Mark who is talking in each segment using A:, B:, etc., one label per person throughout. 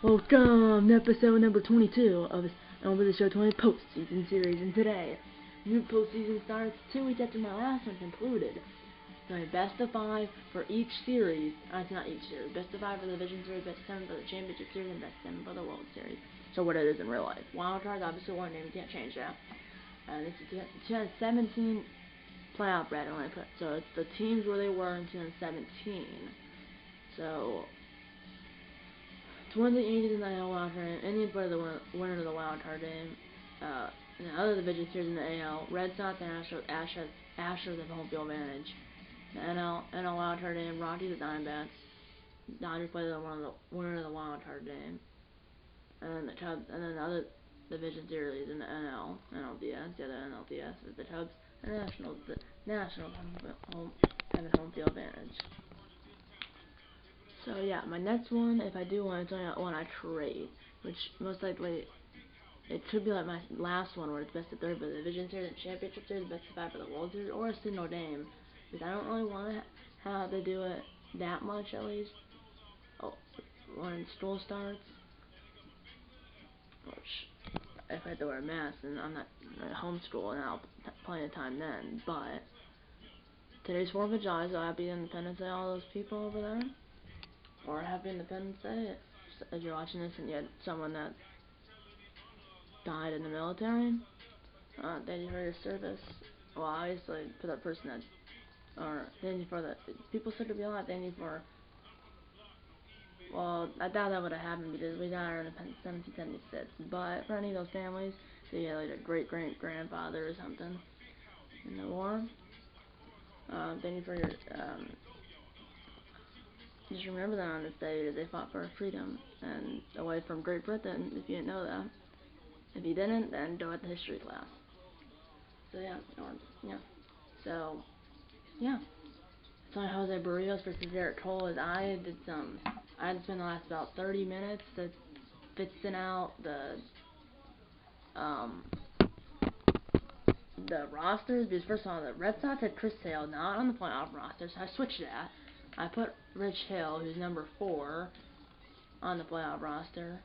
A: Welcome to episode number 22 of Over the Show 20 Postseason series, and today, new postseason starts 2 weeks after my last one concluded. So a best of 5 for each series, it's not each series, best of 5 for the Division Series, best of 7 for the Championship Series, and best of 7 for the World Series. So what it is in real life. Wild cards, obviously one name, you can't change that. And it's the 2017 playoff bracket, so it's the teams where they were in 2017. So Twins and Yankees in the AL wild card game. Indians play the winner of the wild card game. In the other division series in the AL, Red Sox and Astros have home field advantage. The NL wild card game, Rockies and Diamondbacks. Dodgers play the winner of the wild card game. And the Cubs, and then the other division series in the NLDS, the other NLDS is the Cubs and Nationals. The Nationals have a home field advantage. So yeah, my next one, if I do one, it's only one I trade, which most likely it could be like my last one, where it's best of 3 for the Division Series and Championship Series, best of 5 for the World Series, or a single game, because I don't really want to have to do it that much at least. When school starts, which if I have to wear a mask, and I'm not homeschool, and I'll have plenty of time then. But today's 4th of July, so happy Independence Day, all those people over there. Or Happy Independence Day, if you're watching this and you had someone that died in the military. Thank you for your service. Well, obviously, for that person that, or thank you for the people still could be alive. Thank you for. Well, I doubt that would have happened because we got our independence in 1776. But for any of those families, so you had like a great-great-grandfather or something in the war. Thank you for your. Just remember that on this day that they fought for freedom and away from Great Britain, if you didn't know that. If you didn't, then go at the history class. So yeah, So yeah. So Jose Barrios versus Derek Cole, as I had to spend the last about 30 minutes to fixing out the rosters, because first of all, the Red Sox had Chris Sale not on the playoff roster, so I switched that. I put Rich Hill, who's number 4, on the playoff roster.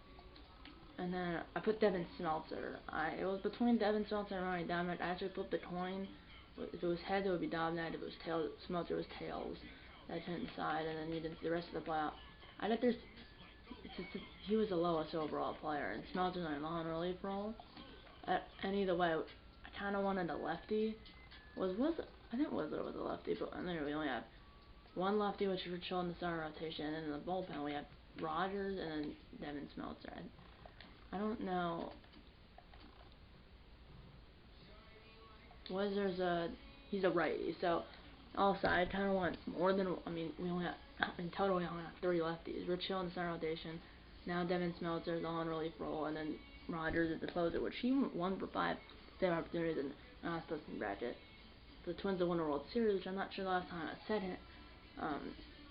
A: And then I put Devin Smeltzer. It was between Devin Smeltzer and Ronnie Diamond. I actually flipped the coin. If it was heads, it would be Diamond. If it was tails, Smeltzer was tails. That went inside, and then you did the rest of the playoff. He was the lowest overall player, and Smeltzer's on a non-relief role. And either way, I kind of wanted a lefty. I think Whistler was a lefty, but and then we only have one lefty, which is Rich Hill in the starting rotation, and then in the bullpen we have Rogers and then Devin Smeltzer. I don't know. He's a righty, so also I kind of want more than, we only have, in total we only have 3 lefties. Rich Hill in the center rotation, now Devin Smeltzer is on relief role, and then Rogers is the closer, which he won for 5 save opportunities in the last posting bracket. The Twins have won a World Series, which I'm not sure the last time I said it.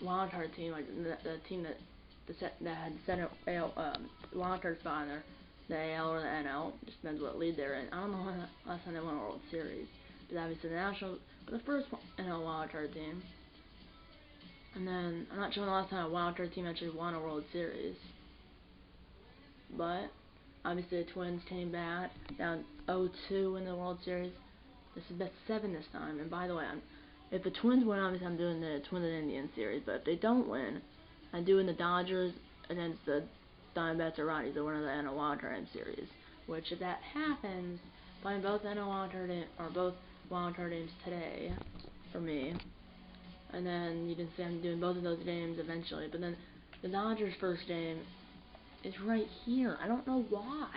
A: Wild card team, like the team that had set wild card spot in there. The AL or the NL, just depends what league they're in. I don't know when the last time they won a World Series, but obviously the Nationals were the first NL wildcard team. And then I'm not sure when the last time a wildcard team actually won a World Series. But obviously the Twins came back down 0-2 in the World Series. This is best 7 this time. And by the way, if the Twins win, obviously I'm doing the Twins and Indians series. But if they don't win, I'm doing the Dodgers against the Diamondbacks or Rockies, the winner of the NL wildcard series. Which, if that happens, playing both NL wildcard or both wildcard games today for me, and then you can see I'm doing both of those games eventually. But then the Dodgers' first game is right here. I don't know why.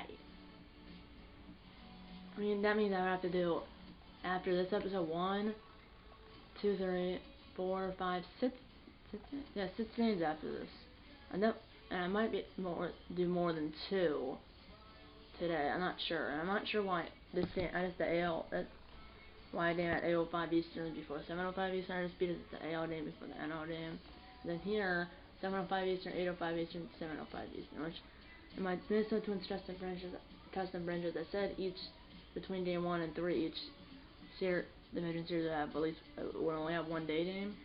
A: That means I would have to do after this episode 1, 2, 3, 4, 5, 6. Yeah, 6 games after this. And I might do more than 2 today. I'm not sure. And I'm not sure why this game. I just the AL. That's why I game at 8:05 Eastern before 7:05 Eastern. I just beat it the AL game before the NL game. And then here 7:05 Eastern, 8:05 Eastern, 7:05 Eastern. Which in my Minnesota Twins custom franchise, I said each between game 1 and 3 each division series will have at least will only have 1 day game.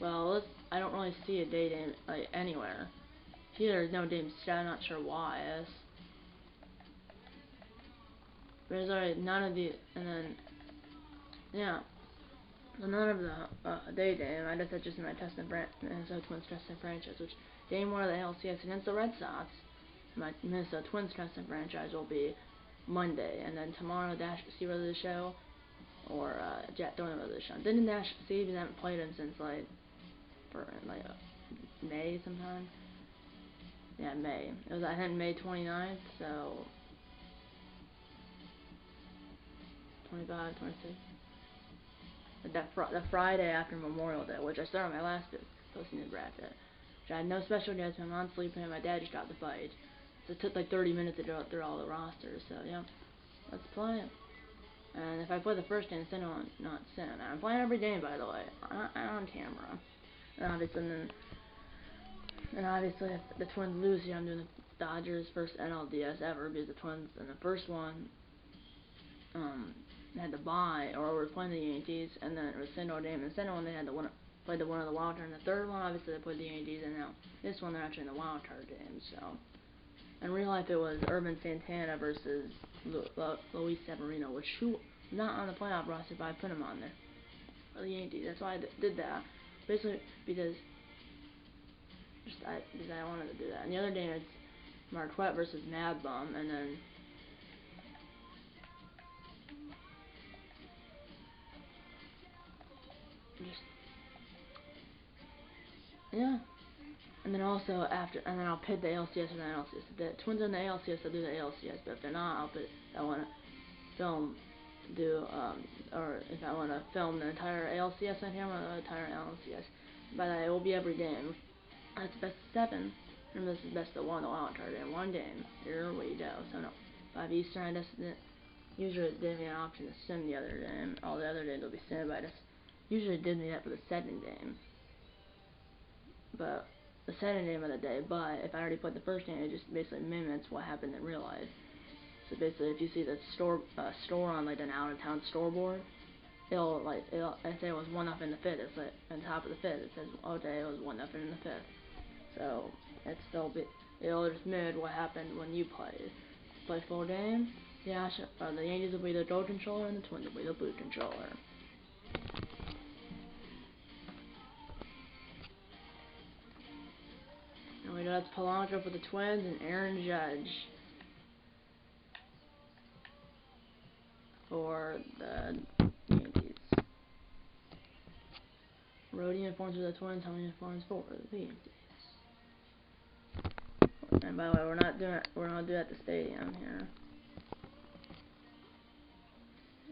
A: Well, I don't really see a day game anywhere. There's no Dame stat, I'm not sure why. There's already none of the, and then, yeah. So none of the day Dame. I guess that's just my Minnesota Twins testing franchise, which Game 1 of the LCS against the Red Sox. My Minnesota Twins testing franchise will be Monday, and then tomorrow Dash see whether the show or Jack don't know whether the show. Didn't Dash see because I haven't played him since like May sometime. Yeah, May. It was I think May 29th, so 25, 26. The Friday after Memorial Day, which I started my last Postseason bracket. Which I had no special guests, my mom's sleeping, my dad just got the fight. So it took like 30 minutes to go through all the rosters, so yeah. Let's play it. And if I play the first game, Sin on not Sin. I'm playing every game, by the way. On camera. And obviously if the Twins lose here, I'm doing the Dodgers' first NLDS ever, because the Twins in the first one had to bye, or we were playing the Yankees, and then it was Sin game. And the second one they had to play the one of the wild card. And the third one, obviously they played the Yankees, and now this one they're actually in the wild card game. So in real life it was Urban Santana versus Luis Severino, which who not on the playoff roster, but I put him on there for the Yankees. That's why I did that, basically because I wanted to do that. And the other day it's Marquette versus Mad Bum, and then yeah. And then also and then I'll pit the ALCS and the ALCS. If the Twins are in the ALCS, I'll do the ALCS. But if they're not, I want to film, or if I want to film the entire ALCS on camera, the entire ALCS. But it will be every game. That's best of 7. And this is best of 1, the wild card in one game. Here we go. So no, 5 Eastern. I just usually it didn't have an option to sim the other game. All the other days will be sim, but I just usually did that for the second game. But the second game of the day, but if I already played the first game, it just basically mimics what happened in real life. So basically, if you see the store on like an out-of-town scoreboard, it'll say it was 1-0 in the fifth. It's like on top of the fifth. It says, okay, it was 1-0 in the fifth. So it'll just mimic what happened when you played. Play full game. The Yankees will be the gold controller, and the Twins will be the blue controller. And we know that's Polanco for the Twins and Aaron Judge for the Yankees. Road uniforms for the Twins, home uniforms for the Yankees. And by the way, we're not doing it at the stadium here.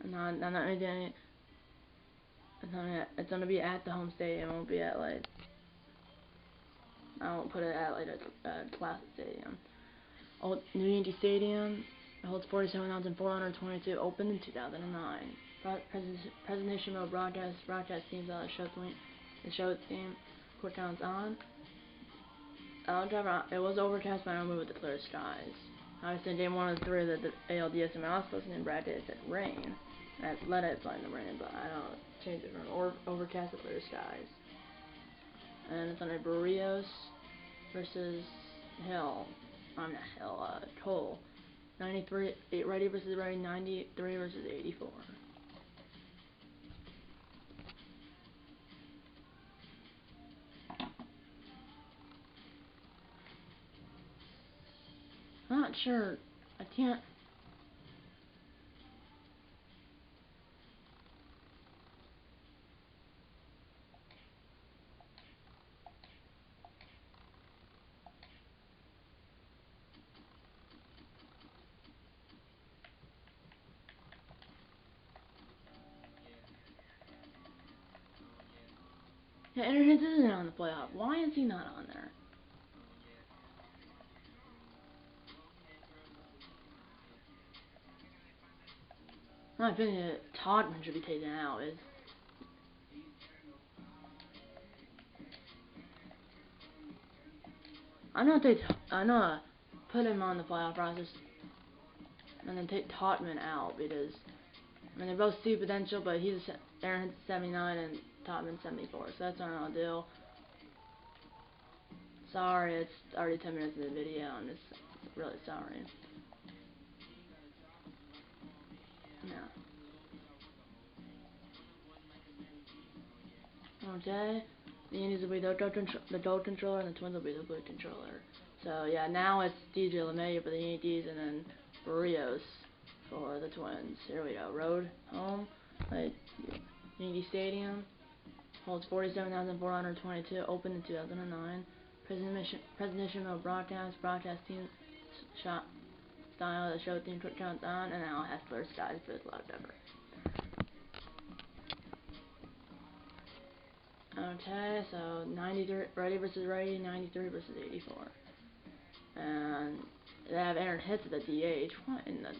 A: I'm not doing it. It's gonna be at the home stadium. It won't be at like. I won't put it at like a classic stadium. Old New Yankee Stadium holds 47,422. Opened in 2009. Presentation mode broadcast themes on the show theme. Quick counts on. It was overcast, but I moved with the clear skies. Obviously, game 1 of 3 of the ALDS, and I was supposed to in bracket it said rain. I let it play in the rain, but I don't change it from overcast to clear skies. And it's under Barrios versus Hill. I'm not Hill, Cole. 93, ready versus ready, 93 versus 84. I'm not sure. I can't. Yeah, Internet isn't on the playoff. Why is he not on there? My opinion, Todman should be taken out. I'm gonna put him on the playoff process and then take Todman out because they're both C potential, but Aaron's 79 and Todman's 74, so that's what I'll do. Sorry, it's already 10 minutes in the video, and it's really sorry. Yeah. Okay. The Yankees will be the gold controller, and the Twins will be the blue controller. So yeah, now it's DJ LeMahieu for the Yankees, and then Barrios for the Twins. Here we go. Road, home, Yankee Stadium. Holds 47,422. Opened in 2009. Presentation of broadcast team shot style, the show theme, quick countdown, and now Hessler Skies for a lot of pepper. Okay, so 93 righty versus righty, 93 versus 84, and they have entered hits at the DH. What in the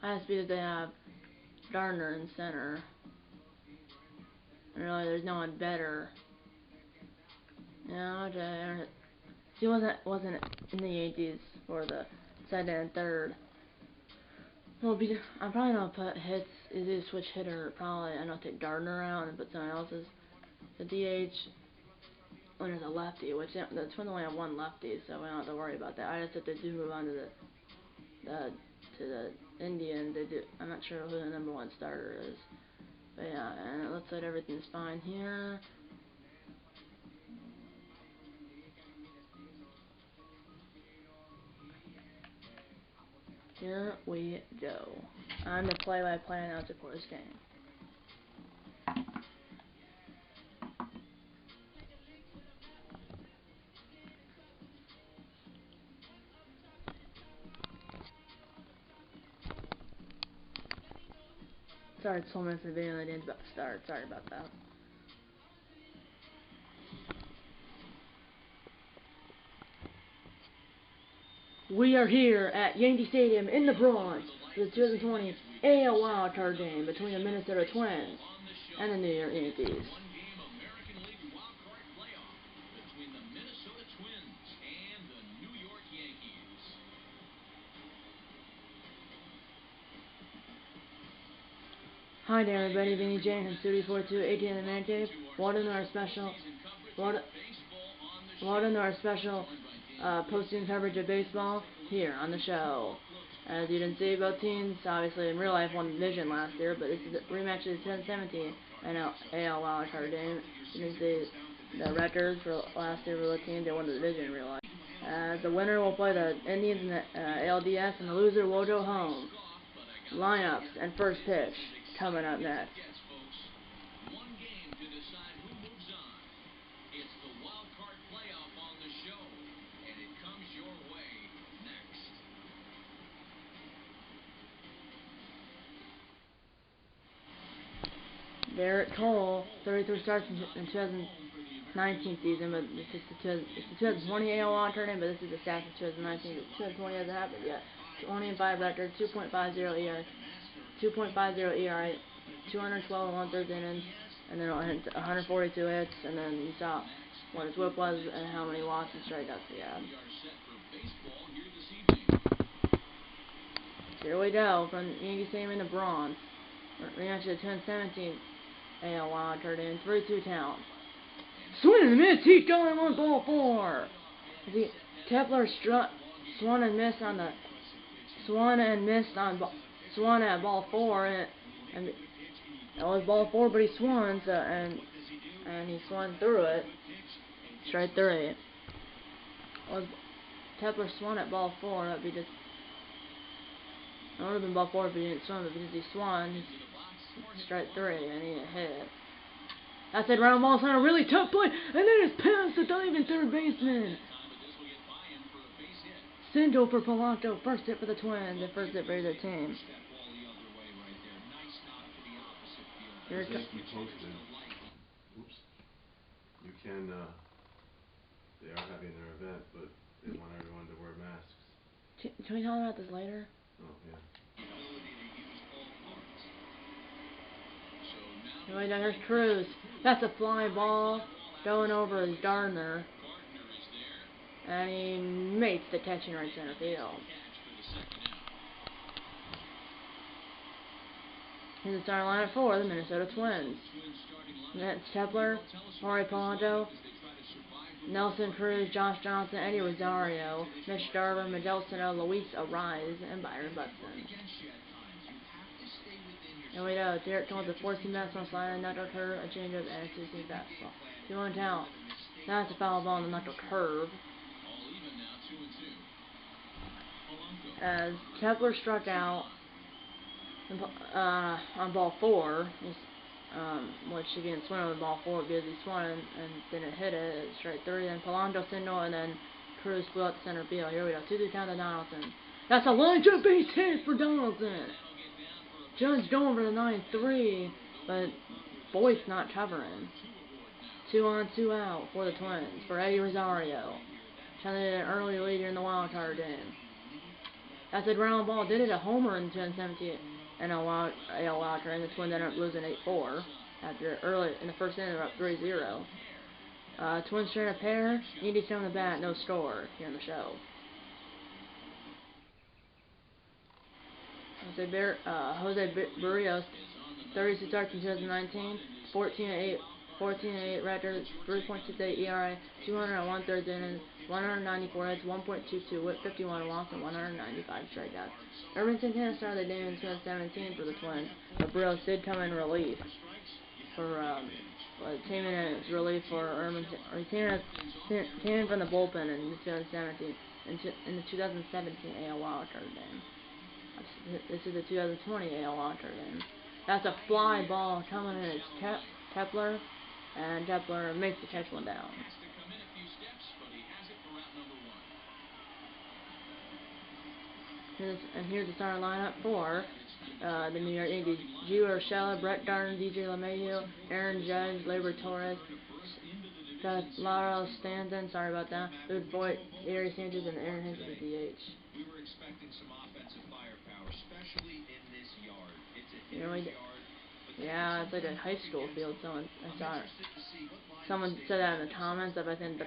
A: highest speed that they have? Gardner in center. And really, there's no one better. Yeah, okay. He wasn't in the Yankees for the second and third. Well, I'm probably gonna put hits. Is it a switch hitter? Probably. I'm gonna take Gardner out and put someone else's. The DH. When there's a lefty, which the Twins only have one lefty, so we don't have to worry about that. I just have to do move on to the Indians. They do. I'm not sure who the number one starter is, but yeah. And it looks like everything's fine here. Here we go. I'm the play-by-play announcer for this game. Sorry, it's 12 minutes in the video and the game's about to start. Sorry about that. We are here at Yankee Stadium in the Bronx for the 2020 AL Wild Card game between the Minnesota Twins and the New York Yankees. Hi there, everybody. Vinny J from Studio 42, 18 in the Man Cave. Welcome to our special postseason coverage of baseball here on the show. As you can see, both teams obviously in real life won the division last year, but this is a rematch of the 2017 AL Wild Card game. You can see the records for last year for the team. They won the division in real life. The winner will play the Indians in the ALDS, and the loser will go home. Lineups and first pitch coming up next. Garrett Cole, 33 starts in 2019 season, but this is the 2020 AL Wild Card game, but this is the stats of 2019. 2020 hasn't happened yet. 20-5 record, 2.50 ERA, 212 and 1/3 innings, and then 142 hits, and then you saw what his whip was and how many walks and strikeouts he had. Here we go from Yankee Stadium in the Bronx. Rematch of the 2017 AL Wild Card in 3-2 count. Swing and miss. He's going on ball 4. Kepler swung and missed on the swung at ball 4, and it was ball 4, but he swung, so and he swung through it, straight through it. Kepler swung at ball 4. That'd be just. It would have been ball 4 if he didn't swing, but because he swung straight through it and he hit it. That's it, round ball center, really tough play, and then it's past the diving third baseman. Single for Polanco, first hit for the Twins, and first hit for their team.
B: Here it comes. Oops. You can, they are having their event, but they want everyone to wear masks.
A: Can we talk about this later?
B: Oh, yeah.
A: Anyway, there's Cruz. That's a fly ball going over his Gardner. And he makes the catch in right center field. Here's the starting lineup for the Minnesota Twins. That's Kepler, Polanco, Nelson Cruz, Josh Johnson, Eddie Rosario, Mitch Garver, Miguel Sano, Luis Ariz, and Byron Buxton. And we know Derek Jones, a 14 fastball slider, knuckle curve, a changeup, and a 2-seam fastball. 2-1 count. That's a foul ball on the knuckle curve. As Kepler struck out on ball 4, which he didn't swing on ball 4 because he swung and didn't hit it. It's straight 3. Then Polanco single, and then Cruz flew out the center field. Here we go. 2-3 count to Donaldson. That's a line jump base hit for Donaldson. Judge going for the 9-3, but Boyd's not covering. 2 on, 2 out for the Twins for Eddie Rosario. Trying to get an early lead here in the wild card game. That's a ground ball. Did it a homer in 2017 and AL wild card, and the Twins ended up losing 8-4 after early in the first inning. They're up 3-0. Twins trying to pair. Yankees coming to bat. No score here in the show. Jose Barrios, 32 starts in 2019, 14-8 record, 3.68 ERA, 200 and 1/3 innings, 194 hits, 1.22 whip, 51 walks, and 195 strikeouts. Ervin Santana started the game in 2017 for the Twins, but Barrios did come in relief for came in as relief for Ervin. He came in from the bullpen in 2017 in the 2017 AL wildcard game. This is the 2020 AL wildcard game. That's a fly ball coming in. It's Kepler, and Kepler makes the catch one down. Here's the starting lineup for the New York Yankees: Gio Urshela, Brett Gardner, DJ LeMahieu, Aaron Judge, Gleyber Torres, Laro Stanton, sorry about that, Luke Voigt, Gary Sanchez, and Aaron Hicks at the DH.
C: We were expecting some offensive firepower, especially in this yard. It's a hitter's yard.
A: Yeah, it's like a high school field. Someone said that in the comments of, I think, the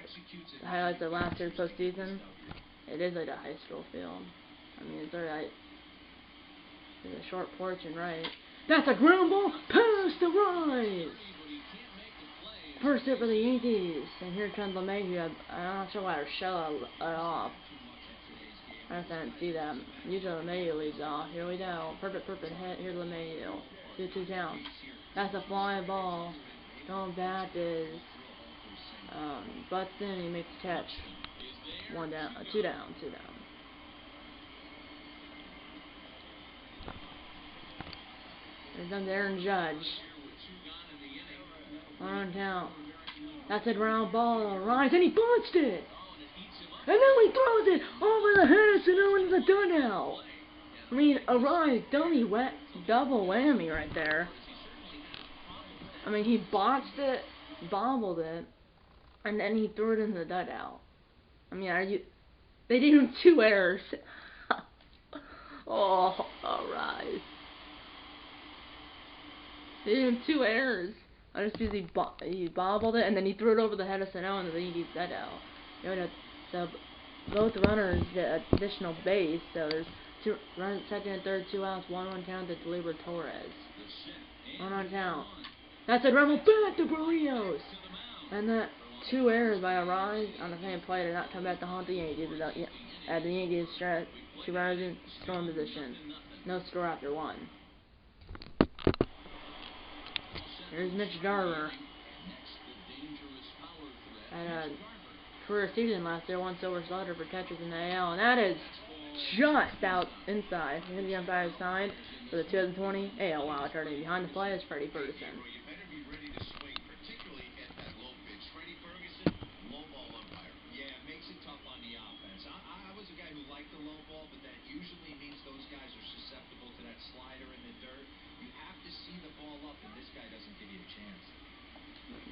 A: highlights of last year's postseason. It is like a high school field. I mean, it's alright. There's a short porch and right. That's a ground ball past the rise. First hit for the Yankees. And here comes LeMahieu. I'm not sure why Urshela let off. I didn't see that. Usually LeMahieu leads off. Here we go. Perfect hit. Here's LeMahieu. 2-2 count. That's a fly ball. Going back is Buxton. He makes the catch. 1 down. 2 down. Here comes Aaron Judge. 1 on count. That's a ground ball to the rise, and he bunched it. And then he throws it over the head of Sano into the dugout. I mean, a rise, double whammy right there. I mean, he botched it, bobbled it, and then he threw it in the dugout. I mean, they gave him 2 errors. Oh, a rise. They gave him 2 errors. I just because he bobbled it, and then he threw it over the head of Sano into the Yankees dugout. You know, so both runners get additional base, so there's 2 runs, second and third, 2 outs, 1 count to Gleyber Torres. 1 on count. That's a rebel back to Barrios. And that 2 errors by Ariz on the same play did not come back to haunt the Yankees. At the Yankees stretch, 2 runners in scoring position. No score after 1. Here's Mitch Garver. Had a career season last year, 1 silver slugger for catchers in the AL, and that is just out inside. Here's the umpire's side for the 2020 AL wildcard. And behind the play is Freddie Ferguson.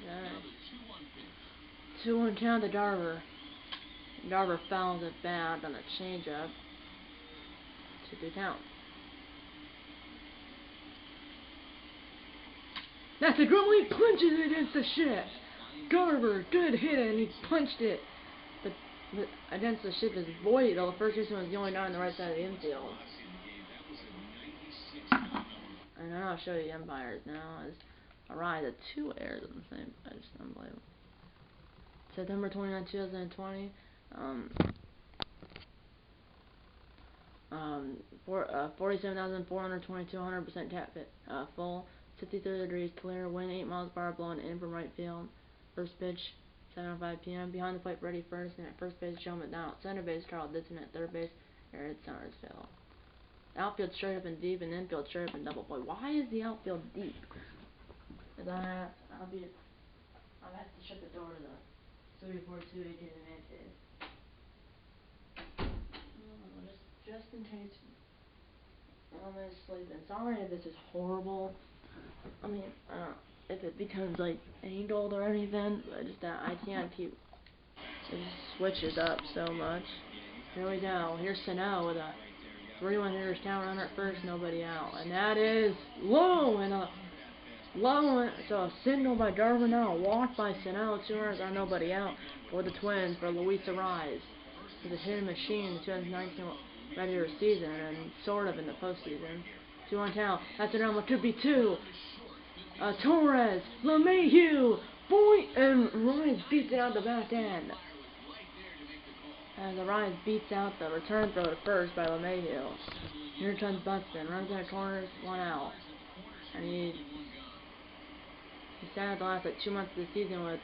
A: Yeah. 2-1 count to Garver. Garver fouls it bad on a changeup. 2-2 count. That's a good one. He punches it against the shit. Garver, good hit, and he punched it. But against the ship is Voigt. The first baseman was the only guy on the right side of the infield. And I'll show you the umpires now. As Ariz had 2 errors on the same. I just unbelievable. September 29, 2020. 47,422, 100% tap fit, full, 53 degrees clear, wind 8 miles per hour blowing in from right field. First pitch, 7:05 p.m. Behind the plate, Freddie First, and at first base, Joe McDonald. Center base, Carl Dixon. At third base, Aaron Somersville. Outfield straight up and deep, and infield straight up and double play. Why is the outfield deep? Cause I'll have to shut the door to the 342 18 and Yankees. Just in case I'm sleeping. Sorry if this is horrible. I mean, if it becomes like angled or anything, but just that I can't keep. It just switches up so much. Here we go. Here's Sano with a 3-1 hitters count, runner at first, nobody out, and that is low and a low. So a single by Darwin now, a walk by Sano, 2 runners on, nobody out for the Twins for Luis Arraez. He's a hitting machine in the 2019 regular season and sort of in the postseason. 2-1 count. That's an almost could be 2. Torres, LeMahieu, boy, and Arraez beats it out the back end. As Arraez beats out the return throw to first by LeMahieu. Here comes Buxton, runs in the corners, 1 out. And he sat out the last 2 months of the season with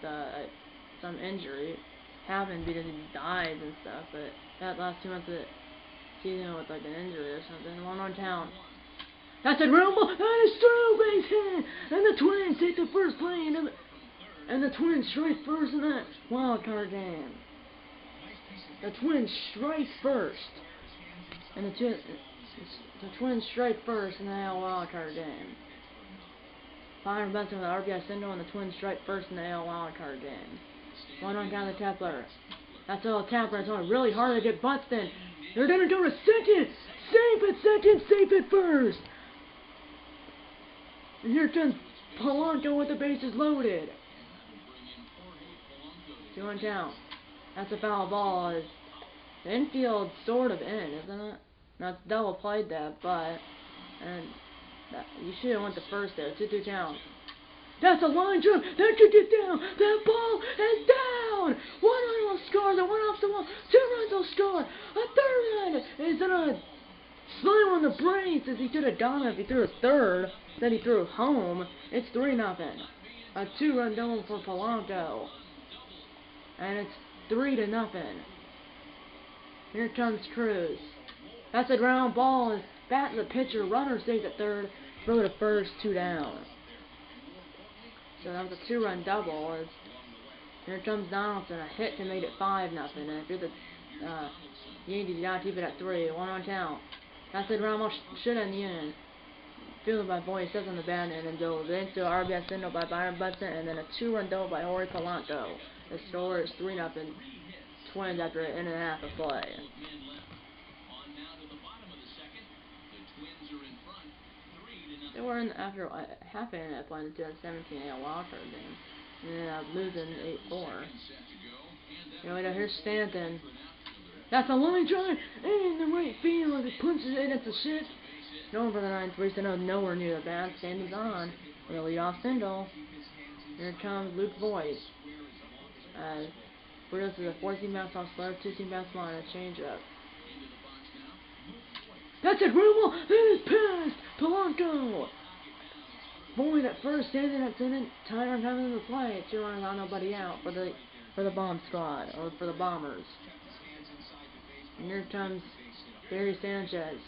A: some injury. Happened because he dies and stuff, but that last 2 months of the season with like an injury or something. 1 count. That's a ground ball. That is through, base hit, and the Twins take the first play, and the Twins strike first in that wild card game. The Twins strike first, and the Twins strike first in the AL wild card game. Byron Buxton with the RBI single, and the Twins strike first in the AL wild card game. 1 count to Kepler. That's a little tapper. It's only really hard to get Buxton. They're gonna go to second. Safe at second. Safe at first. And here comes Polanco with the bases loaded. 2-1 count. That's a foul ball. The infield sort of in, isn't it? Now it's double played that, but you should have went to first there. 2-2 count. That's a line drive. That could get down. That ball is down. 1 run will score. The 1 off the wall. 2 runs will score. A third run is gonna slam on the brakes as he could have done it if he threw a third. Then he threw home. It's 3-0. A 2-run double for Polanco. And it's 3-0. Here comes Cruz. That's a ground ball. Is bat to the pitcher. Runner stays at third. Throw to first. 2 down. So that was a 2-run double. Here comes Donaldson. A hit to make it 5-0. And if you're the Yankees, you gotta keep it at 3. 1 count. That's a ground ball. Should end the inning. Fielded by Boyd, steps on the bat and then goes into an RBI single by Byron Buxton, and then a 2-run double by Jorge Polanco. The score is 3-0 Twins after an inning and a half of play. They were in after half an inning of play in the 2017 AL wildcard game, and ended up losing 8-4. Here's Stanton. That's a line drive in the right field. It punches it at the shit. Going for the 9-3, nowhere near the bat. Stanton's on with a leadoff single. Here comes Luke Voigt. Brios is a 14 fastball slurve, 2-seam fastball, and a changeup. That's a ground ball. That is past Polanco. Voigt at first, Stanton at second. Time on time in the play. 2 runners on, nobody out for the bomb squad, or for the Bombers. And here comes Barry Sanchez.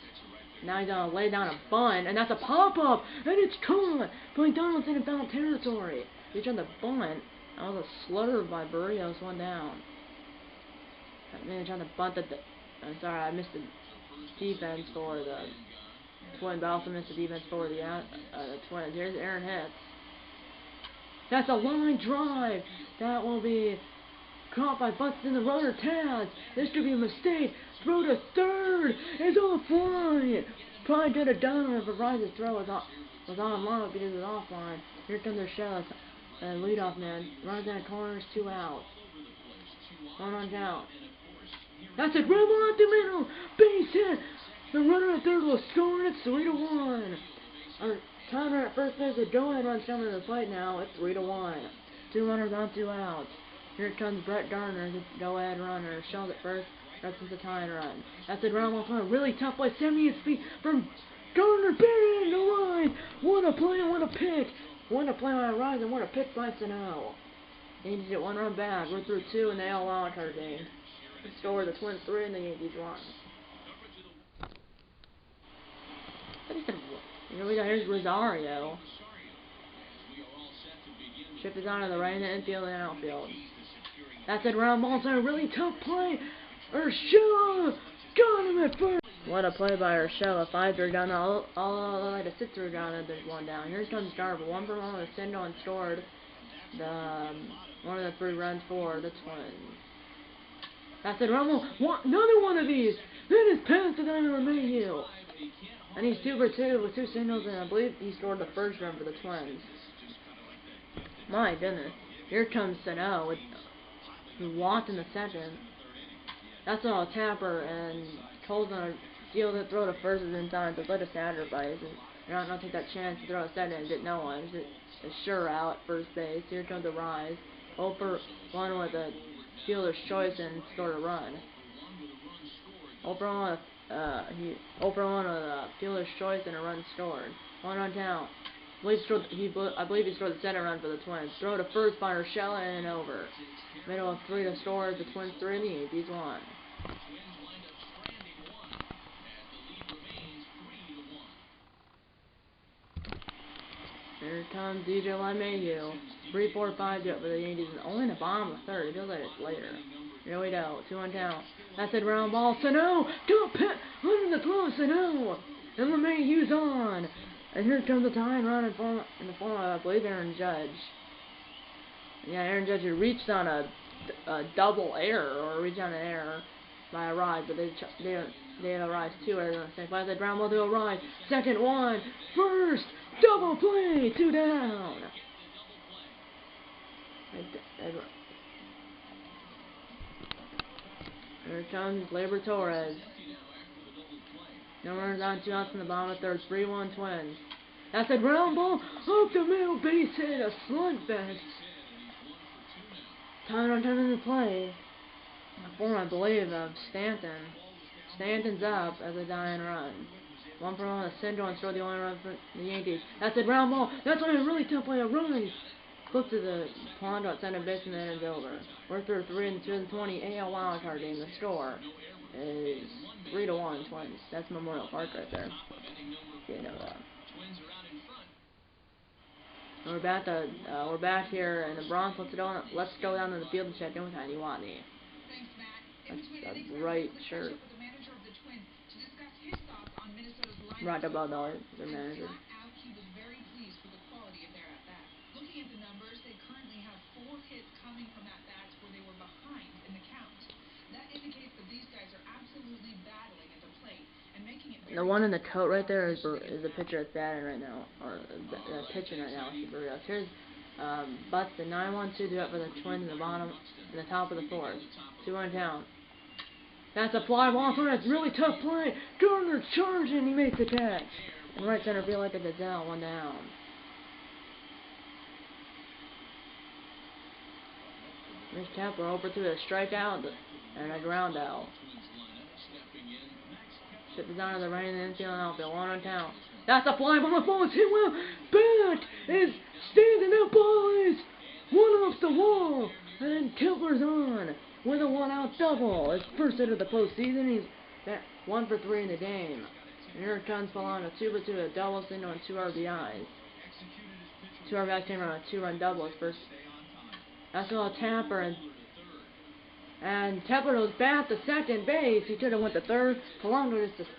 A: Now he's gonna lay down a bunt, and that's a pop-up, and it's caught by Donaldson in foul territory. He tried to bunt. That was a slurve by Barrios, 1 down. Then he tried to bunt I'm sorry, I missed the defense for the Twins, but I also missed the defense for the Twins. Here's Aaron Hicks. That's a line drive. That will be caught by Buxton. The runner tags. This could be a mistake. Throw to third. It's offline. Probably could have done it if Arraez's throw was online because it was offline. Here comes their show. Leadoff man. Runs in the corners. 2 outs. 1 count. That's a ground ball at the middle. Base hit. The runner at third will score. It's 3-1. Our timer at first base. The go-ahead run's coming to the plate now. It's 3-1. 2 runners on, 2 outs. Here comes Brett Garner, the go-ahead runner. Shells at first, represents the tying run. That's a ground ball throw. Really tough play, 78 feet from Garner. Buried in the line. What a play, what a pick. What a play by Rise, and what a pick by Sano. Yankees get 1 run back. We're through 2 in the AL wildcard game. The score, the Twins 3 and the Yankees 1. Here we go. Here's Rosario. Shift is on to the right in the infield and outfield. That's it. Round ball. It's a really tough play. Urshela got him at first. What a play by Urshela. 5-3 down. All the way to 6-3 down. And there's 1 down. Here comes Garver. 1 for 1 with Sendo and scored one of the 3 runs for the Twins. That's it. Round ball. Another one of these. Then it's past to Diamond Mayhew. And he's 2 for 2 with 2 singles, and I believe he scored the first run for the Twins. My goodness. Here comes Sano who walked in the second. That's all Tapper, and Cole's on a deal to throw to first and in time to let a sacrifice. And you're not going to take that chance to throw a second and get no one. It's a sure out at first base. Here comes the Rise. 0 for 1 with a fielder's choice and scored a run. 0 for 1 with 0 for 1 with a fielder's choice and a run scored. 1 run down. I believe he scored the second run for the Twins. Throw to first by Urshela and over. Middle of 3 to score. The Twins 3 and the Yankees 1. Here comes DJ LeMahieu. 3-4-5 up for the Yankees, and only in the bottom of the 3rd. It feels like it's later. Here we go. 2-1 down. That's a ground ball. Sano got pit under the throw. Sano and LeMahieu's on. And here comes the tying run in the form of, I believe, Aaron Judge. Yeah, Aaron Judge reached on a double error, or reached on an error by a Rise, but they had a Rise 2 errors on the same play. The ground ball to a Rise. Second one. First. Double play. 2 down. Here comes Labor Torres. No runners on, 2 outs in the bottom of the 3rd. 3-1 Twins. That's a ground ball up the middle, base hit, a slugfest. Time on turn into play. The form, I believe, of Stanton. Stanton's up as a dying run. 1 for 1 with Sendo and scored the only run for the Yankees. That's a ground ball. That's on a really tough play. A run. Flip to the Pondo at center base and then it's over. We're through 3 in the 2020 AL wildcard game. The score is 3-1 Twins. That's Memorial Park right there. You know that. We're back here in the Bronx. Let's go down to the field and check in with Heidi Watney. That's a bright shirt. Right above their manager.
D: Looking at the numbers, they currently have 4 hits coming from at bats where they were behind in the count. That indicates that these guys are absolutely battling at the plate and making it.
A: The one in the coat right there is the pitcher that's batting right now, or pitching right now. Here's Butts, the 9-1-2 do up for the Twins in the top of the 4th. 2-1 down. That's a fly ball through. That's really tough play. Garner charging. He makes the catch. And right center field like a gazelle. 1 down. There's Tapper over to a strikeout and a ground out. Ship is on to the right in the infield and outfield. 1 on count. That's a fly ball. The ball is hit well. Back is standing. That ball is 1 off the wall. And then Kepler's on with a 1-out double. His first hit of the postseason. He's 1 for 3 in the game. And here comes Polano. 2 for 2. A double, single, and 2 RBIs. 2 RBIs came around a 2-run double. His first. That's all Tapper, and Tapper goes back to second base. He could have went to third. Polanco just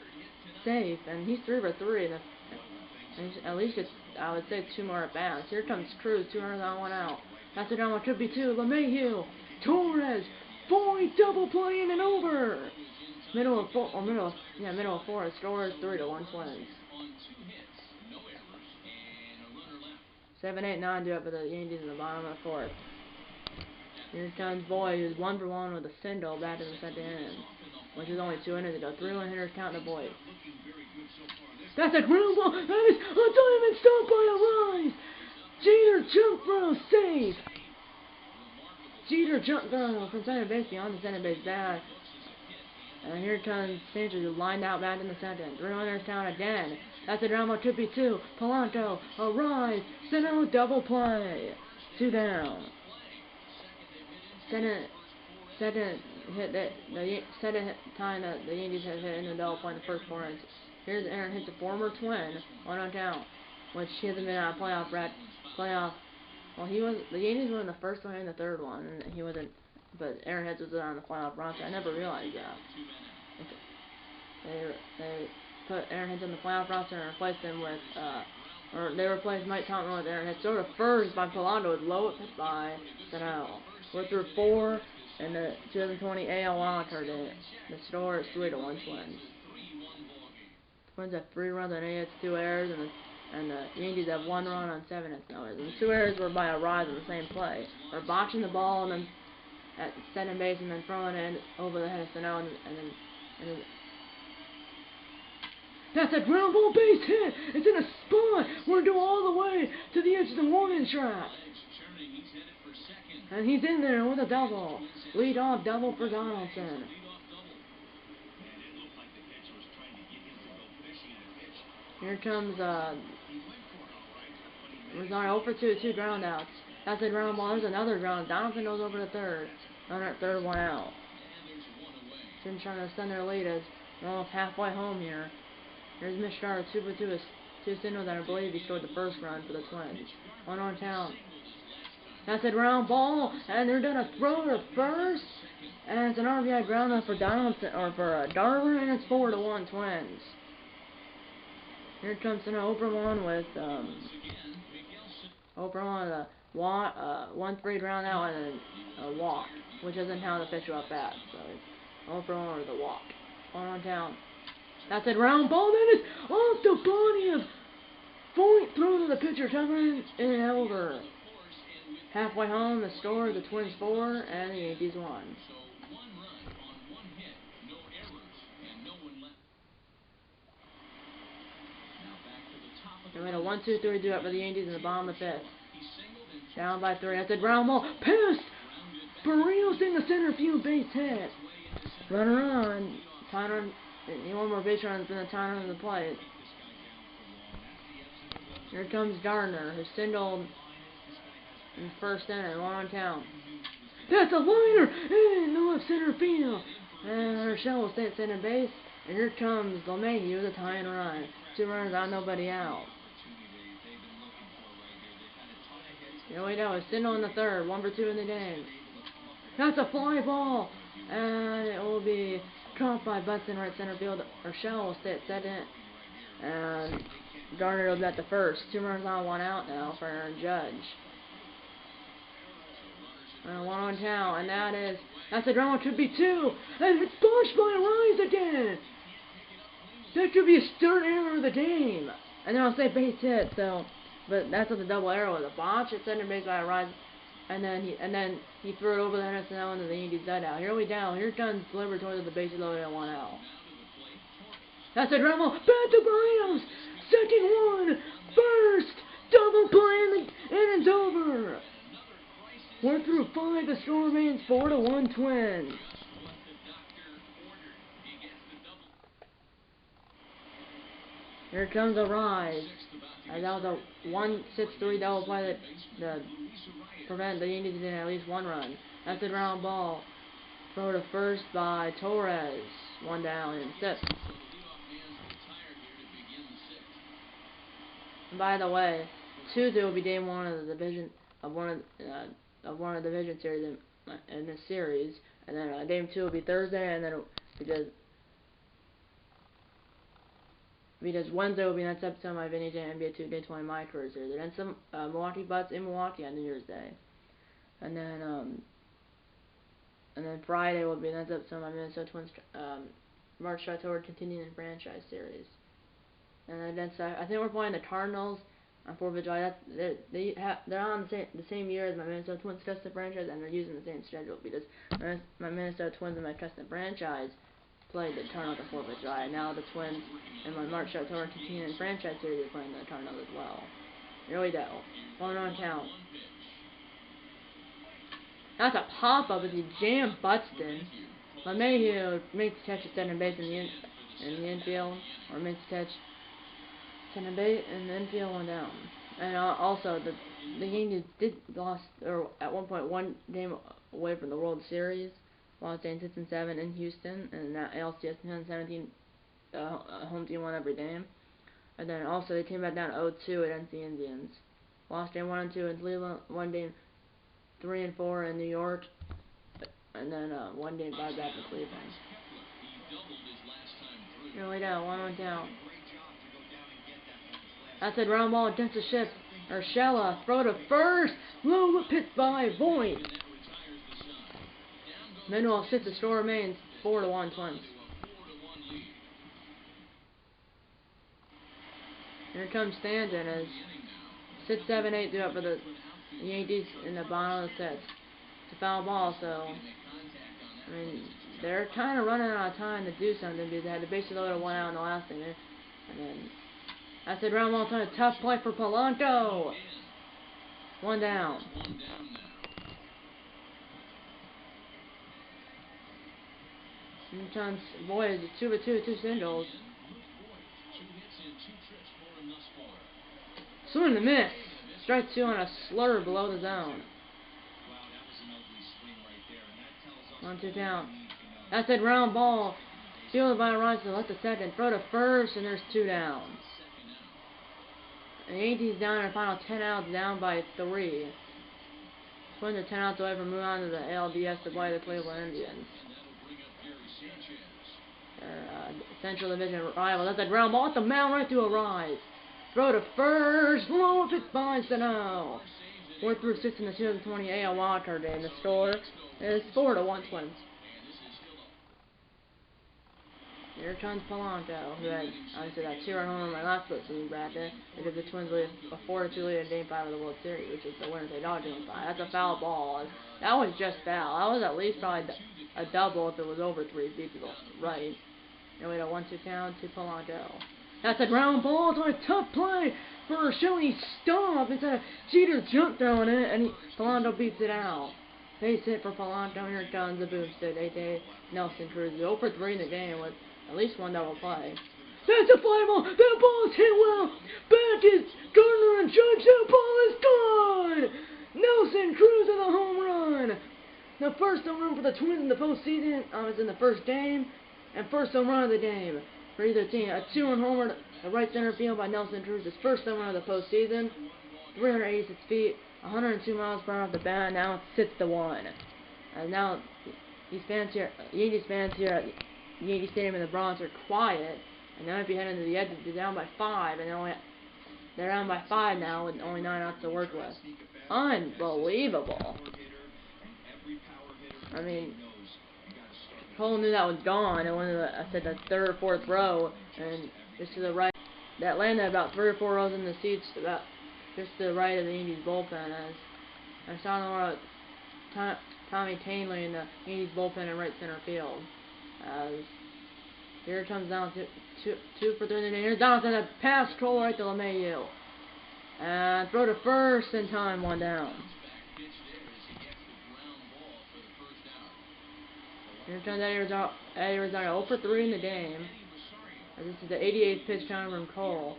A: safe, and he's 3 for 3. And at least it's, I would say, 2 more at bats. Here comes Cruz, 2 runners on, 1 out. That's it down. One could be 2. LeMahieu, Torres, boy, double play in and over. Middle of 4. Scores 3-1 Twins. 7, 8, 9 do it for the Yankees in the bottom of the 4th. Here comes Boyd, who's 1 for 1 with a single back in the 2nd inning, which is only 2 innings ago. 3-1 hitters count to Boyd. That's a ground ball. That is a diamond stop by a Rise. Jeter jump throw save. Jeter jump throw from center base beyond the center base bag. And here comes Sanchez, who lined out back in the second. 3 runners down again. That's a drama 2-2. Polanco, a rise, center double play. 2 down. Second hit that the second time that the Yankees have hit in the double play in the first 4 innings. Here's Aaron hits a former Twin, 1 on count, which he hasn't been on a playoff. Well, the Yankees were in the first one and the third one, and he wasn't. But Aaron Hicks was on the playoff roster. I never realized that. They put Aaron Hicks on the playoff roster and replaced him with, or they replaced Mike Thompson with Aaron Hicks. So the first by Polanco with low hit by Sanel. We're through 4, and the 2020 AL wild card in. The score is 3-1 Twins. Twins have 3 runs on 8 hits, 2 errors, and the Yankees have 1 run on 7 hits, no errors. And the 2 errors were by a rise on the same play. Or botching the ball and then at second base and then throwing it over the head of Sanel and then that's a ground ball base hit. It's in a spot. We're going all the way to the edge of the warning track. And he's in there with a double. Lead off double for Donaldson. Here comes Rosario 0 for 2, 2 ground outs. That's a ground ball. There's another ground. Donaldson goes over to third. On that third one out. Team's trying to extend their lead as we're almost halfway home here. Here's Mishar 2 for 2 with 2 singles, and I believe he scored the first run for the Twins. 1 on count. That's a ground ball, and they're gonna throw to first, and it's an RBI ground out for Donaldson or for Darver, and it's 4-1 Twins. Here comes an open one with a 1-3 ground out and a walk, which doesn't count the pitcher up bat. So it's 0-1 with a walk. 1 on count. That's a ground ball. That is off the body of Foyt, throw to the pitcher, covering and over. Halfway home, the score: the Twins 4 and the Yankees 1. They made a 1-2-3 do it for the Yankees in the bottom of the 5th. Down by 3. That's a ground ball. Pissed! Barrios in the center field base hit. Runner on. Tyner. One more base runs than the Tyner on the plate. Here comes Gardner, who singled in the first inning. 1 on count. That's a liner! In the left center field. And Urshel will stay at center base. And here comes LeMahieu with a tying run. 2 runners on, nobody out. Here we go, a single in the third, 1 for 2 in the game. That's a fly ball, and it will be caught by Butson right center field. Urshel will stay at second, and Gardner will be at the first. 2 runners on, 1 out now for Aaron Judge. And 1 on count, and that's a draw. Could be 2, and it's botched by Rise again. That could be a start error of the game, and then I'll say base hit. So. But that's what the double arrow was. A botch at center base by a rise, and then he threw it over the head of Snell into the Yankees dugout. Here we go. Here comes delivered towards the bases loaded at 1 out. That's a ground ball. Back to Barrios. Second one. First double play and it's over. We're through 5. The score remains 4-1 Twins. Here comes a rise. That was a 1-6-3 double play that prevent the Yankees getting at least 1 run. That's a ground ball. Throw to first by Torres. 1 down and 6. And by the way, Tuesday will be game 1 of the division of one of the division series in this series, and then game 2 will be Thursday, and then because Wednesday will be the next episode of my Vinny J NBA 2K20 My Career Series. And then some Milwaukee Bucks in Milwaukee on New Year's Day. And then Friday will be the next episode of my Minnesota Twins March October Continuing Franchise Series. And then I think we're playing the Cardinals on 4th of July. They're on the same year as my Minnesota Twins custom franchise, and they're using the same schedule because my Minnesota Twins and my custom franchise played the Cardinals on 4th of July, and now the Twins in my March October Continuing Franchise Series are playing the Cardinals as well. Here we go. 1 on count. That's a pop-up as he jammed Buxton. LeMahieu makes the catch at second base in the infield, or makes the catch second base in the infield, one down. And also the Yankees lost, or at one point, one game away from the World Series. Lost games 6-7 in Houston, and that ALCS 2017 home team won every game. And then also they came back down 0-2 against the Indians. Lost game 1-2 in Cleveland, won game 3-4 in New York, and then one game 5 back in Cleveland. Here we go, 1-1 down. That's a ground ball against the ship. Urshela, throw to first, low hit by Voigt. Manuel sits, the score remains 4-1 Twins. Here comes Stanton as 6-7-8 do up for the Yankees in the bottom of the sixth. It's a foul ball, so I mean they're kind of running out of time to do something because they had the bases loaded, one out in the last inning, and then that's a ground ball, a tough play for Polanco. One down. Sometimes Voigt is 2 for 2, 2 singles. Swing and a miss. Strike 2 on a slur below the zone. 1-2 down. That's a ground ball. Fielded by Ronson. Let the second. Throw to first, and there's 2 down. And the Yankees down in the final 10 outs, down by 3. Twins are 10 outs away from moving on to the ALDS to play the Cleveland Indians. Central Division rival. That's a ground ball at the mound right to a rise. Throw to first. Low pitch by Sano. 4-6 in the 2020 AL wildcard game. The score is 4-1 Twins. Here comes Polanco, who had obviously that 2-run homer in my last postseason bracket. They give the Twins lead a 4-2 lead in Game 5 of the World Series, which is the winner take all Game 5. That's a foul ball. That was just foul. That was at least probably a double if it was over 3 feet to the right. And we had a 1-2 count to Polanco. That's a ground ball. It's a tough play for Shelley Stop. Instead of Jeter jump throwing it, and Polanco beats it out. Base hit for Polanco. Here comes the boomstick. A.J. Nelson Cruz 0 for 3 in the game with at least one double play. That's a fly ball. That ball is hit well. Back is Gardner and Judge. That ball is gone. Nelson Cruz with a home run. The first home run for the Twins in the postseason was in the first game, and first home run of the game for either team. A 2-run homer to right center field by Nelson Cruz, his first home run of the postseason. 386 feet, 102 miles per hour off the bat. Now it's 6-1. And now these fans here, Yankees fans here at Yankee Stadium in the Bronx are quiet, and now if you head into the edge, they're down by 5, and they're down by 5 now with only 9 outs to work with. Unbelievable. I mean, Cole knew that was gone, and when I said the 3rd or 4th row, and just to the right, that landed about 3 or 4 rows in the seats, about just to the right of the Yankees bullpen. As I saw Tommy Tainley in the Yankees bullpen in right center field. Here comes down 2 for 3 in the game. Here's Donaldson, a pass troll right to LeMahieu. And throw to first in time, 1 down. Here comes Eddie Rosario 0 for 3 in the game. This is the 88th pitch coming from Cole.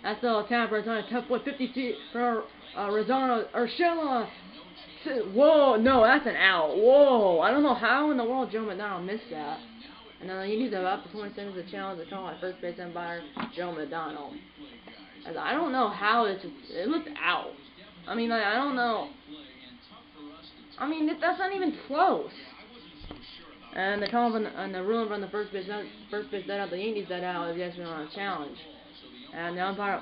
A: That's the tapper. It's on a tough one, 50 feet for Rosario. Urshela. Whoa, no, that's an out. Whoa, I don't know how in the world Joe McDonald missed that. And then he needs about the 20 seconds to challenge the call at first base umpire Joe McDonald. As I don't know how it looked out. I mean, like, I don't know. I mean, that's not even close. And the call and the ruling from the first base that out, the Yankees that out is yes, we on a challenge. And the umpire,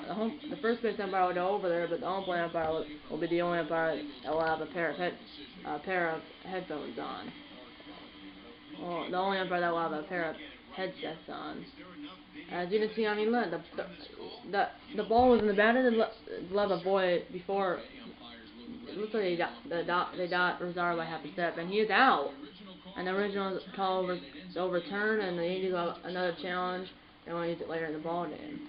A: the first base umpire will go over there, but the home plate umpire will be the only umpire that will have a pair of headphones on. Well, the only umpire that will have a pair of headsets on. As you can see, I mean, look, the ball was in the batter's glove of Voigt before. It looks like they got Rosario by half a step, and he is out. And the original call is overturned, and the Yankees will have another challenge. They want to use it later in the ball game.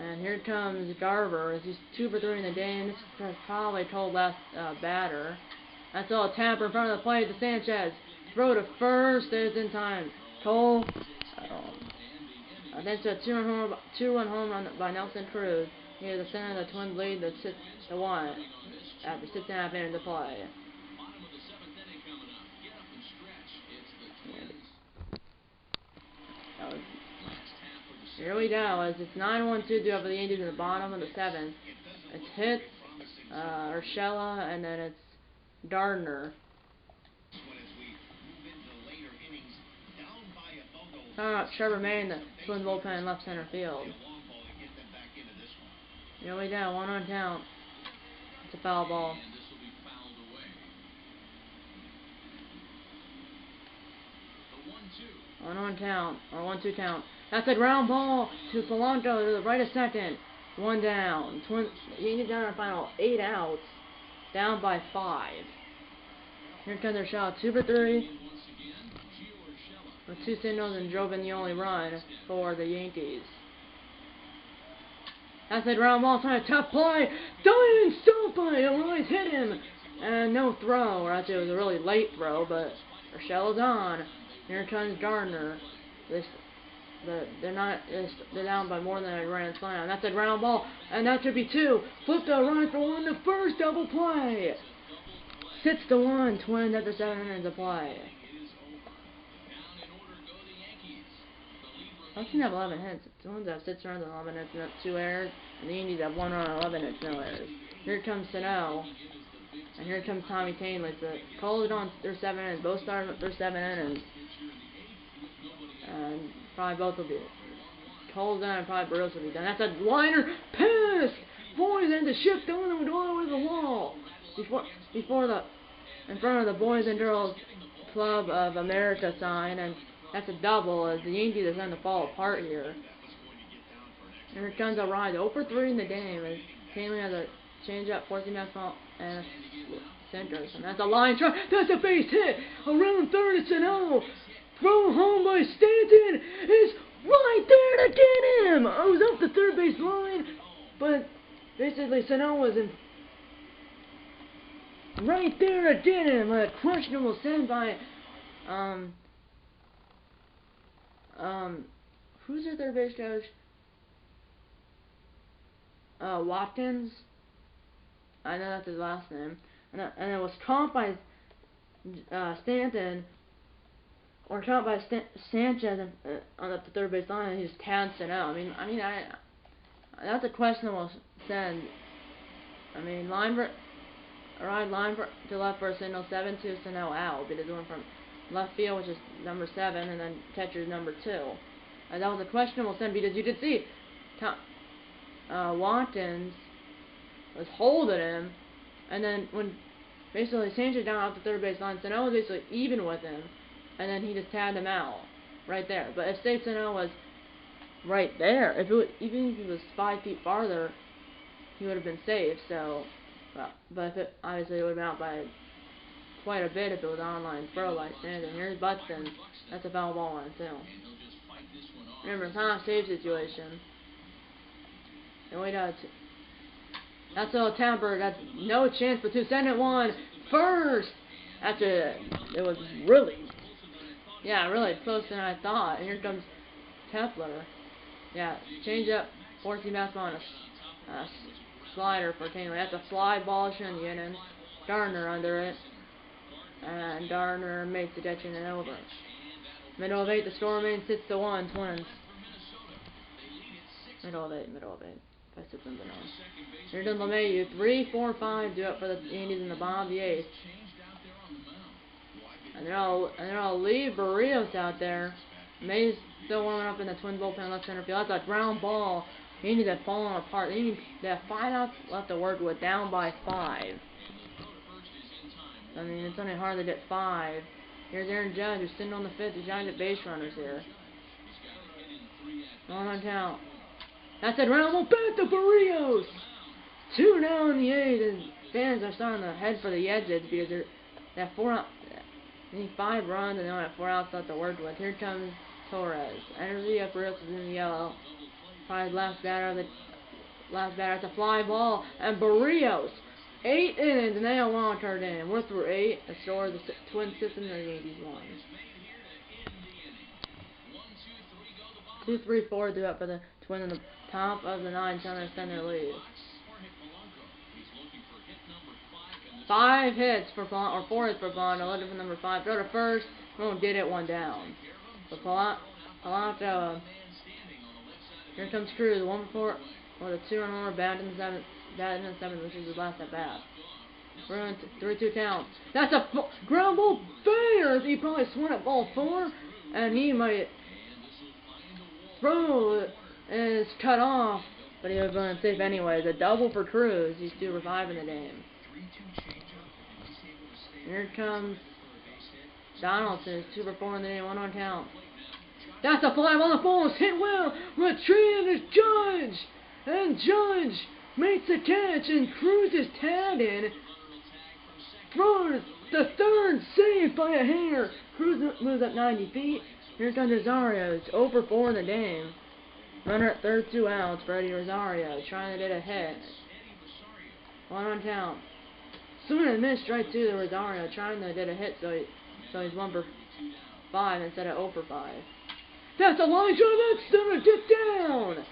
A: And here comes Garver. He's 2 for 3 in the game. This is probably told last batter. That's all. Tapper in front of the plate to Sanchez. Throw to first. It's in time. Cole. That's a 2-run home run by Nelson Cruz. Here the center of the Twins lead the 6-1 after 6.5 innings of play. Here we go, as it's 9-1-2 due for the Yankees in the bottom of the 7th. It's hits, Urshela, and then it's Gardner. Trevor May in the Twins bullpen in left center field. Here we go, 1 on count. It's a foul ball. 1 on count, or 1-2 count. That's a ground ball to Polanco to the right of second. 1 down. Yankees down our final 8 outs. Down by 5. Here comes their shot. 2 for 3. With 2 singles and drove in the only run for the Yankees. That's a ground ball. Trying a tough play. Diamond still play. It really hit him. And no throw. Or actually, it was a really late throw, but Urshela's on. Here comes Gardner. They're down by more than a grand slam. That's a ground ball, and that should be 2. Flip to right for 1 to first, double play. 6-1, Twins after 7 innings of play. Twins have 11 hits. The Twins have 6 runs and 11 hits, and 2 errors. And the Yankees have 1 run and 11 hits, no errors. Here comes Sano, and here comes Tommy Tainley. The Coles on their 7 innings. Both started with their 7 innings. And probably both will be Cole's done and probably Burroughs will be done. That's a liner pass! Boys and the shift on and all the way to the wall. Before the in front of the Boys and Girls Club of America sign, and that's a double as the Yankees are going to fall apart here. And here comes a ride 0 for 3 in the game as Taylor has a change-up, forcing fastball and a center. And that's a line try. That's a base hit around third. It's an 0. Throw home by Stanton is right there to get him. I was up the third base line, but basically Sano was in right there to get him. A questionable send by who's their third base coach? Watkins. I know that's his last name, and it was caught by Stanton. Or caught by Sanchez on the third base line, and he just tagged Sano. I mean, that's a questionable send. I mean, line to left for a single, 7-2 Sano out, because it went from left field, which is number 7, and then catcher number 2. And that was a questionable send because you did see Watkins was holding him, and then when basically Sanchez down off the third base line, Sano was basically even with him. And then he just tagged him out right there. But if say Sano was right there, even if he was 5 feet farther, he would have been safe. So, but obviously it would have been out by quite a bit if it was an online throw by Stanton. Here's Buxton. That's a foul ball on too. Remember, it's not a save situation. And we got that's all Tamper. That's no chance for 2. Send it 1 first. After it was really. Yeah, really closer than I thought. And here comes Kepler. Yeah, change up, forcing fastball on a slider for Taylor. That's a fly ball, shouldn't get in. Gardner under it. And Gardner makes the catch and over. Middle of 8, the score remains 6-1, Twins. Middle of 8. By 6 and 9. Here comes LeMahieu. 3-4-5 do it for the Yankees in the bottom of the 8th. And they'll leave Barrios out there. May's still warming up in the Twin bullpen left center field. That's a ground ball. The Yankees have fallen apart. They have 5 outs left to work with, down by 5. I mean, it's only hard to get 5. Here's Aaron Judge, who's sitting on the 5th. He's trying to get base runners here. 1 on count. That's a ground ball back to Barrios. 2 down in the 8th, and fans are starting to head for the exits because they have 4 outs. They need 5 runs, and they only have 4 outs left to work with. Here comes Torres. Energy up Barrios is in the yellow. Probably last batter last batter. It's a fly ball, and Barrios, 8 innings, and they don't want to turn it in. We're through 8. The score of the Twin system, the Yankees won. 2-3-4 due up for the Twins in the top of the 9th, trying to extend their lead. 5 hits for Polanco, or 4 hits for Polanco, looking for number 5. Throw to first. Boom, did it, 1 down. So Polanco, here comes Cruz, 1-for-4 with a 2-run homer, batting in the 7th, which is his last at bat. We're in 3-2 count. That's a ground ball fair. He probably swung at ball 4, and he might throw it, and it's cut off, but he was going safe anyways. A double for Cruz. He's 2 for 5 in the game. Here comes Donaldson, 2 for 4 in the game, 1-1 count. That's a fly ball. The ball is hit well. Retrieved is Judge, and Judge makes the catch, and Cruz is tagged in. Throws the third, saved by a hair. Cruz moves up 90 feet. Here comes Rosario, 0 for 4 in the game. Runner at third, 2 outs. Freddie Rosario trying to get a hit. 1-1 count. Swing and miss right to the Rosario, trying to get a hit, so he's 1 for 5 instead of 0 for 5. That's a line drive. That's gonna get down,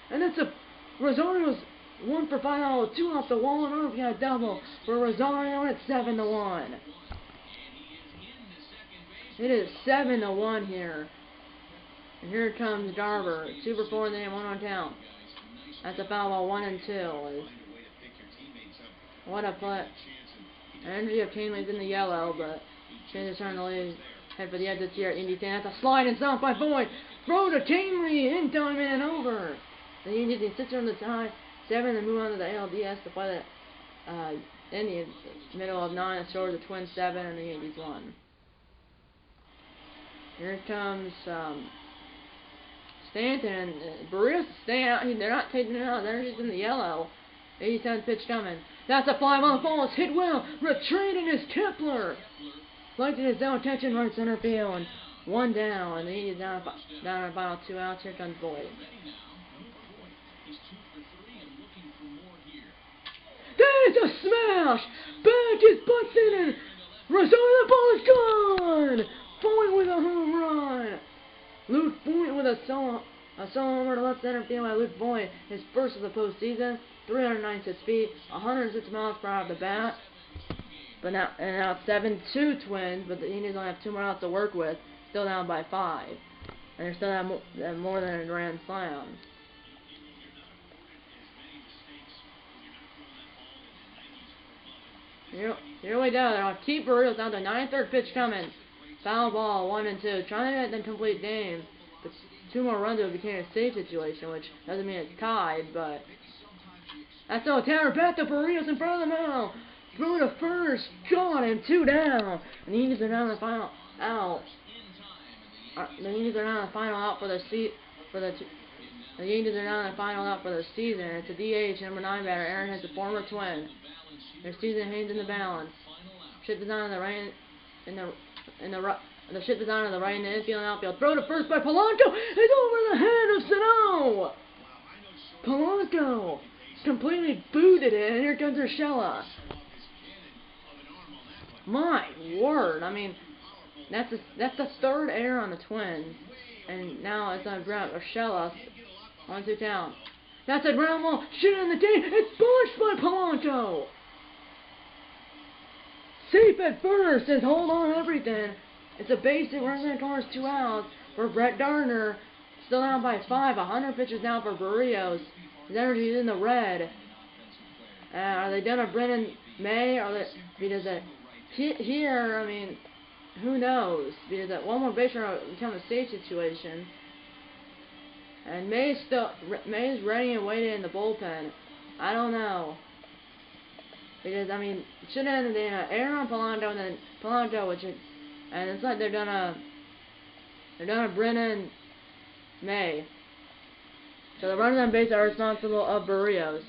A: and that's a Rosario's 1 for 5 out of 2 off the wall, and RBI double for Rosario at 7-1. It is 7-1 here. And here comes Garber, 2 for 4 in the game, 1-1 count. That's a foul ball, 1-2. What a play. Energy of Canley's in the yellow, but Shane's trying to lead. Head for the exits here at Indy 10. That's a slide and stop by Boyd. Throw to Canley, in time and over. The Indians sits on the tie 7 and move on to the ALDS to play the Indians. Middle of 9, the score of the Twins 7 and the Yankees 1. Here comes Stanton. Barrios staying out. They're not taking it out. They're just in the yellow. 87th pitch coming. That's a fly ball. The ball is hit well. Retreating is Kepler. Collecting his own attention right center field. And 1 down. And the Yankees down on final 2 outs. Here comes Boyd. There's a smash. Back is Buxton and Rosario. The ball is gone. Boyd with a home run. Luke Boyd with a solo homer to left center field by Luke Boyd. His first of the postseason. 396 feet, 106 miles per hour off the bat. But now it's 7-2 Twins, but the Indians only have 2 more outs to work with. Still down by 5, and they still have more than a grand slam. Here we go. They'll keep Barrios down to 9th pitch coming. Foul ball, 1-2. Trying to get the complete game, but 2 more runs it became a safe situation, which doesn't mean it's tied, but. That's all. Tanner back to Barrios in front of the mound. Throw to first. Got him. 2 down. And the Yankees are down the final out. The Yankees are down the final out for the The Yankees are down the final out for the season. It's a DH number 9 batter. Aaron has a former Twin. Their season hangs in the balance. Ship is on the right the ship is on the right in the infield and outfield. Throw to first by Polanco. It's over the head of Sano. Polanco completely booted it, and here comes Urshela. My word! I mean, that's the 3rd error on the Twins, and now it's on Urshela. 1-2 count. That's a ground ball. Shit in the game. It's bunched by Polanco. Safe at first. Says hold on everything. It's a basic run that scores 2 outs for Brett Gardner. Still down by 5. 100 pitches down for Barrios. His energy is in the red. Are they done with Brennan May? Because here, I mean, who knows? Because that 1 more base runner will become a safe situation. And May's ready and waiting in the bullpen. I don't know. Because I mean, it should have ended in error on Polanco and then Polanco, and it's like they're done a Brennan May. So the runners on base are responsible of Barrios.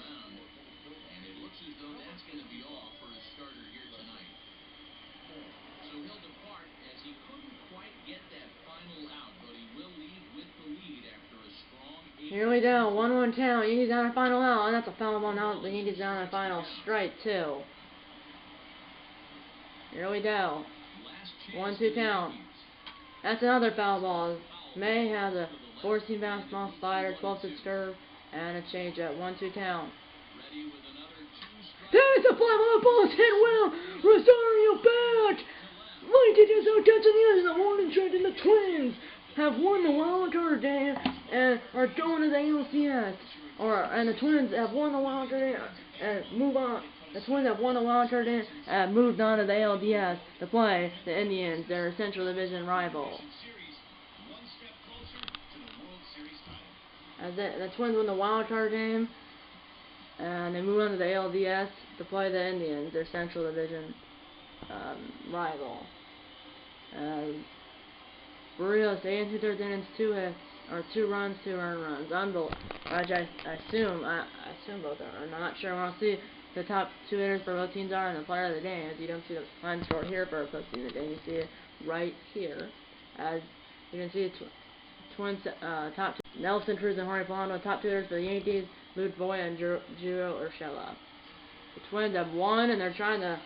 A: Here we go, 1-1 count. Yankees down in final out, and that's a foul ball now. The Yankees down in final strike 2. Here we go. 1-2 count. That's another foul ball. May has a 14 fastball slider, 12-6 curve, and a changeup. 1-2 count. There's a fly ball is hit well. Rosario back. Lincoln is out to the end of the morning trend, and the Twins have won the wild card game and are going to the ALCS. And the Twins have won the wild card game and move on. The Twins have won the wild card game and moved on to the ALDS to play the Indians, their Central Division rival. As the Twins win the wild card game and they move on to the ALDS to play the Indians, their Central Division rival. Barrios, 8 2/3 innings, 2 hits, or 2 runs, 2 earned runs. Unbelievable. I assume both are. I'm not sure. We'll see the top 2 hitters for both teams are and the player of the game. As you don't see the line score here for a postseason game, you see it right here. As you can see, Twins top 2, Nelson Cruz and Jorge Polanco, top 2 hitters for the Yankees, Luke Voit and Gio Urshela. The Twins have won, and they're trying to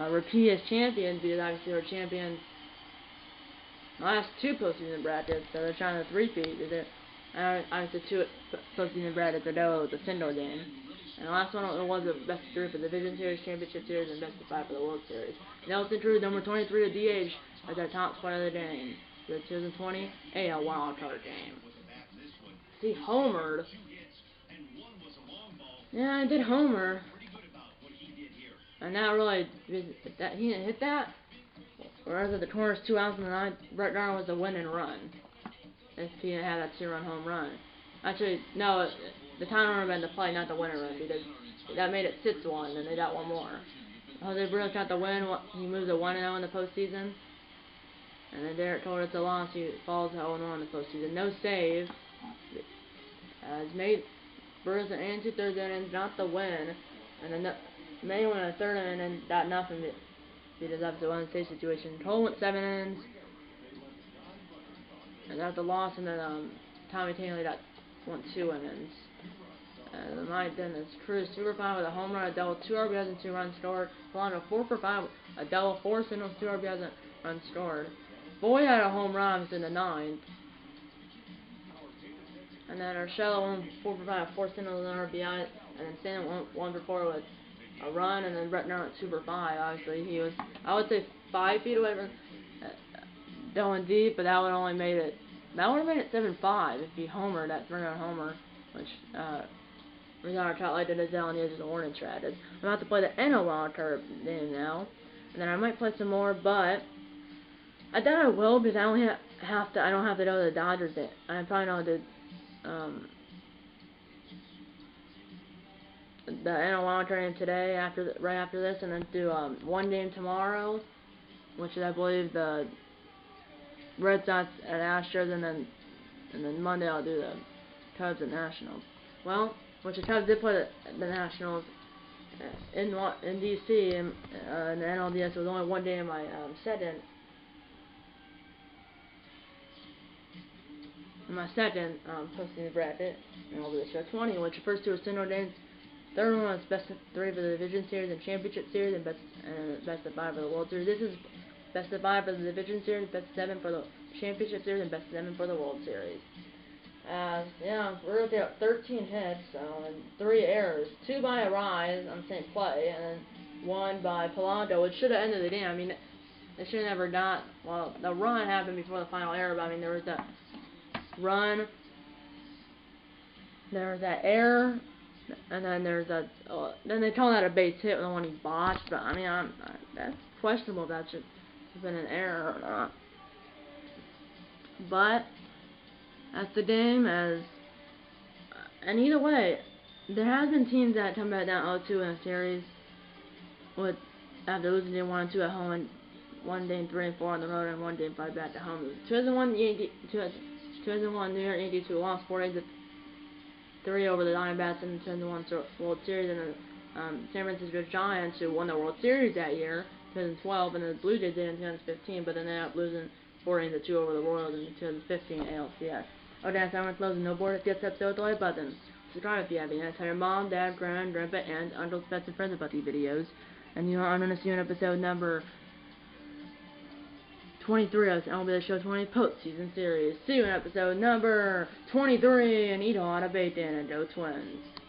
A: repeat as champions because obviously they're champions last 2 postseason brackets, so they're trying to three-peat. Obviously 2 postseason brackets ago, the Sindor game. And the last one was the best of 3 for the Division Series, Championship Series, and best of 5 for the World Series. Nelson Cruz, number 23 of DH, as our top player of the game. The 2020 AL Wild Card game. See, homered. Yeah, I did homer. And that really, that he didn't hit that. Whereas at the corners 2 outs in the 9th, Brett Garner was the winning run. If he didn't have that 2-run home run. Actually, no, the time run been the play, not the winning run, because that made it 6-1, and they got 1 more. Jose Barrios got the win. He moves to 1-0 in the postseason. And then Derek told it's a loss. He falls to 0-1 in the postseason. No save. As Barrios an 8 2/3 innings, not the win. And then May went a 3rd inning and got nothing because obviously one save situation. Cole went 7 innings. And that's the loss. And then Tommy Taylor went 2 innings. And my goodness, Cruz 2 for 5 with a home run, a double, 2 RBIs and 2 runs scored. Polanco 4 for 5, a double, 4 singles, 2 RBIs and runs scored. Boyd had a home run in the 9th. And then Urshela went 4 for 5, 4 singles and RBIs. And then Stanton went 1 for 4 with a run. And then Brett Garner went 2 for 5. Obviously, he was, I would say, 5 feet away from going deep, but that would only made it. That would have made it 7-5 if he homered that 3-run homer, which Rizzo Trout like did as well, and he was a warning track. I'm about to play the NL Wild Card game now, and then I might play some more, but I doubt I will because I only have to. I don't have to go to the Dodgers game. I probably know the NL Wild Card game today right after this, and then do 1 game tomorrow, which is I believe the Red Sox at Astros, and then Monday I'll do the Cubs at Nationals. Well, which the Cubs did play the Nationals in D.C. in the NLDS. It was only 1 day in my second postseason bracket, and I'll do the show 20, which refers to a single game. 3rd one was best of 3 for the Division Series and Championship Series, and best of 5 for the World Series. This is best of 5 for the Division Series, best of 7 for the Championship Series, and best of 7 for the World Series. Yeah, we're at 13 hits, and 3 errors. 2 by Arise on the same play, and then 1 by Polanco, which should have ended the game. I mean, they should have never got. Well, the run happened before the final error, but I mean, there was that run, there was that error, and then there's a. Then they call that a base hit when the one he botched. But I mean, that's questionable if that should have been an error or not. But that's the game. And either way, there has been teams that come back down 0-2 in a series after losing game 1-2 at home, and 1 game 3-4 on the road, and 1 game 5 back at home. 2001 New York Yankees, who lost 4-3 over the Diamondbacks in the 2001 World Series, and the San Francisco Giants, who won the World Series that year, 2012, and the Blue Jays did in 2015, but then they ended up losing 4-2 over the Royals in the 2015 ALCS. Oh, that's how much loves no board. Hit this episode with the like button. Subscribe if you haven't yet. Tell your mom, dad, grandpa, and uncles, pets, and friends about these videos. And you know, I'm gonna see you in episode number 23 of MLB The Show 20 Postseason Series. See you in episode number 23 and eat a lot of bacon and Joe Twins.